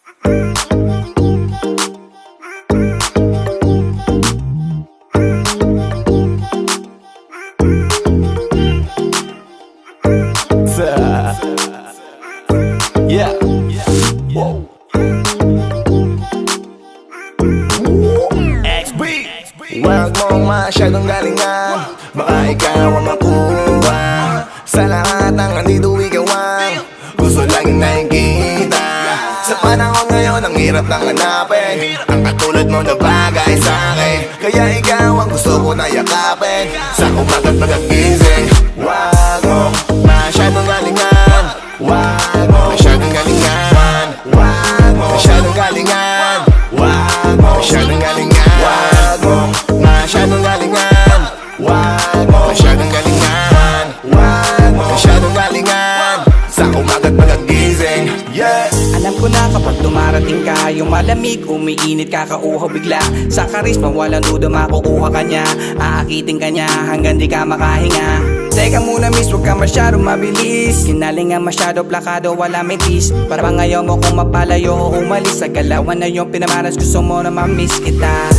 Yeah. Whoa. XB. Huwag mong masyadong galingan, baka ikaw ang makuha sa lahat ng andito ikaw ang gusto laging nakikita. Sa panahon ngayon ang hirap nang hanapin ang katulad mo na bagay sa'kin. Kaya ikaw ang gusto ko na yakapin sa umaga't pagkagising. Huwag mong masyadong galingan, huwag mo masyadong galingan, huwag mo masyadong galingan, huwag mo masyadong galingan, huwag mo masyadong galingan, huwag mo masyadong galingan, huwag mo masyadong galingan sa umaga't pagkagising. Yeah. Alam ko na kapag dumarating ka, yung malamig, umiinit, kakauhaw bigla. Sa karisma, walang duda makukuha ka niya. Aakitin ka niya hanggang di ka makahinga. Teka muna miss, huwag ka masyadong mabilis. Kinalingan masyado, plakado, wala metis. Para bang ayaw mo kung mapalayo o umalis. Sa galawan na yung pinamaras, gusto mo na mamiss kita.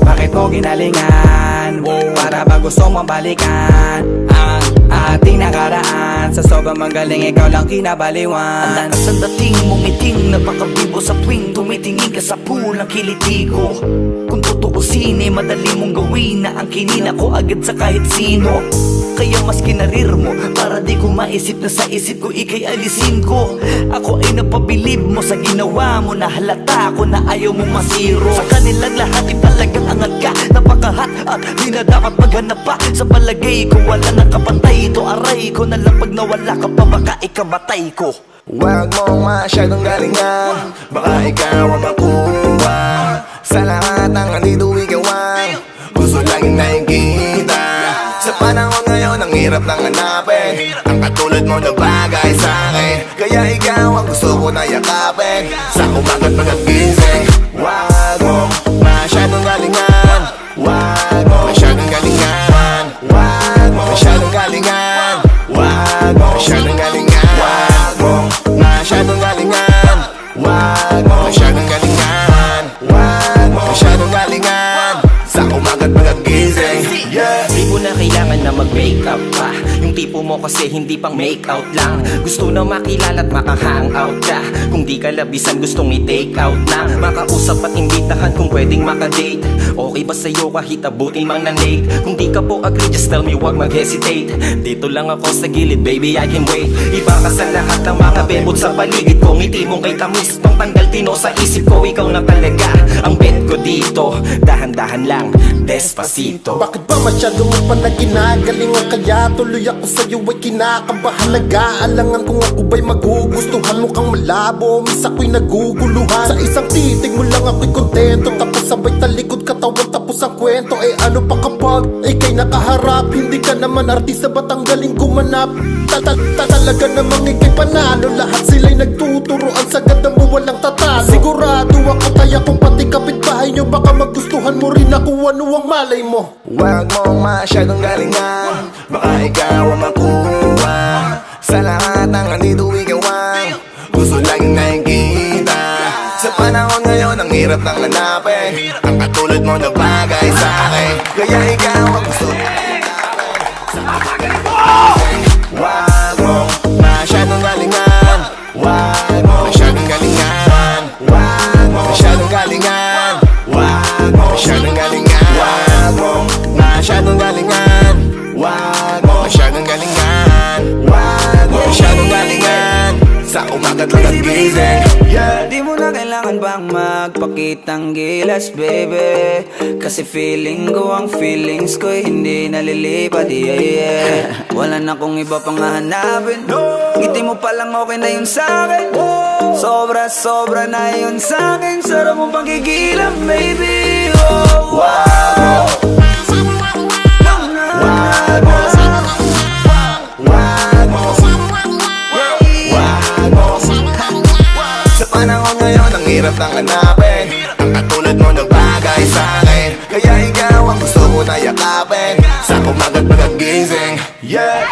Bakit mo ginalingan? Para ba gusto mong balikan ang ating nakaraan? Sa sobrang magaling, ikaw lang kinabaliwan. Ang lakas ang dating mong iting, napakabibo sa tuwing tumitingin ka sa pulang kiliti ko. Kung tutuusin eh, madali mong gawin na ang kinina ko agad sa kahit sino. Kaya mas kinarir mo para di ko maisip na sa isip ko ikay alisin ko. Ako ay napabilib mo sa ginawa mo, na halata ko na ayaw mong masiro. Sa kanilang lahat ay talagang angat ka, napakahat at di na dapat maghanap pa. Sa palagay ko wala nang kapatay, ito aray ko na lang pag nawala ka pa baka ikamatay ko. Huwag mong masyadong galingan, baka ikaw ang makuha sa lahat ng andito ikaw ang gusto laging nakikita. Sa panahon ngayon ang hirap nang hanapin ang katulad mo na bagay sa'kin. Kaya ikaw ang gusto ko na yakapin sa umaga't pagkagising. Huwag mong masyadong galingan, huwag mo masyadong galingan, huwag mo masyadong galingan, huwag mo masyadong galingan, huwag mo masyadong galingan, huwag mo masyadong galingan, huwag mo masyadong galingan sa umaga't pagkagising. Yeah. Di mo na kailangan na mag-makeup pa. Yung tipo mo kasi hindi pang make-out lang. Gusto na makilala at maka-hangout ka. Kung di ka labisan gustong i-take out na. Makausap at imbitahan kung pwedeng maka-date. Okay ba sa'yo kahit abutin mang na-late? Kung di ka po agree just tell me wag mag-hesitate. Dito lang ako sa gilid baby I can wait. Iba ka sa lahat ng mga bebot sa paligid ko. Ngiti mong kay tamis pang tanggal tino sa isip ko. Ikaw na talaga ang bet ko dito. Dahan-dahan lang, despacito. Bakit ba masyado mo pa na ginagalingan? Kaya tuloy ako sa'yo ay kinakabahan. Nag-aalangan kung ako ba'y magugustuhan mo kang malabo. Miss ako'y naguguluhan. Sa isang titig mo lang ako'y kontento. Tapos sabay talikod katawan tapos ang kwento. Eh ano pa kapag ikay nakaharap? Hindi ka naman artista ba't ang galing gumanap? Talaga namang ikay panalo. Lahat sila'y nagtuturoan sa ganda mo walang tatalo. Sigurado ako kaya kung pati kapitbahay nyo baka magustuhan mo rin ako. Ano ang malay mo? Huwag mong masyadong galingan, baka ikaw ang makuha sa lahat ng andito ikaw ang gusto laging nakikita. Sa panahon ngayon ang hirap nang hanapin ang katulad mo na bagay sa'kin. Kaya ikaw ang gusto sa umaga't pagkagising. Huwag mong masyadong galingan, huwag mo masyadong galingan, huwag mo masyadong galingan, huwag mo masyadong galingan, huwag mo masyadong galingan, huwag mo masyadong galingan, huwag mo masyadong galingan sa umaga't pagkagising. Yeah. Di mo na kailangan bang magpakitang gilas baby, kasi feeling ko ang feelings ko'y hindi nalilipat. Yeah. Wala na kong iba pang hahanapin. Ngiti mo palang okay na yun sa'kin. Sobra na yun sa'kin. Sarap mong pagkikilam baby. Oh, wow. Sa panahon ngayon ang hirap nang hanapin ang katulad mo na bagay sa'kin. Kaya ikaw ang gusto ko na yakapin sa umaga't pagkagising. Yeah.